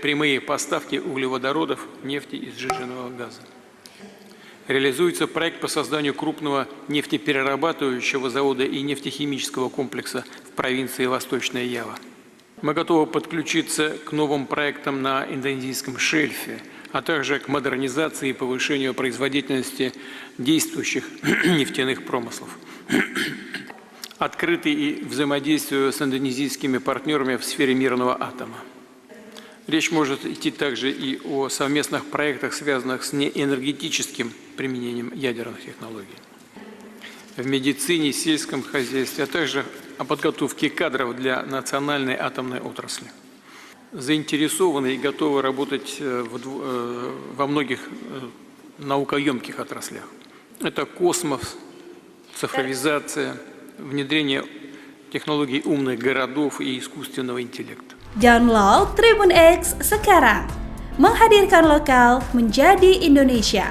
Прямые поставки углеводородов, нефти и сжиженного газа. Реализуется проект по созданию крупного нефтеперерабатывающего завода и нефтехимического комплекса в провинции Восточная Ява. Мы готовы подключиться к новым проектам на индонезийском шельфе, а также к модернизации и повышению производительности действующих нефтяных промыслов. Открыты и взаимодействию с индонезийскими партнерами в сфере мирного атома. Речь может идти также и о совместных проектах, связанных с неэнергетическим применением ядерных технологий. В медицине, сельском хозяйстве, а также о подготовке кадров для национальной атомной отрасли. Заинтересованы и готовы работать во многих наукоемких отраслях. Это космос, цифровизация, внедрение технологий умных городов и искусственного интеллекта. Download Tribun X sekarang, menghadirkan lokal menjadi Indonesia.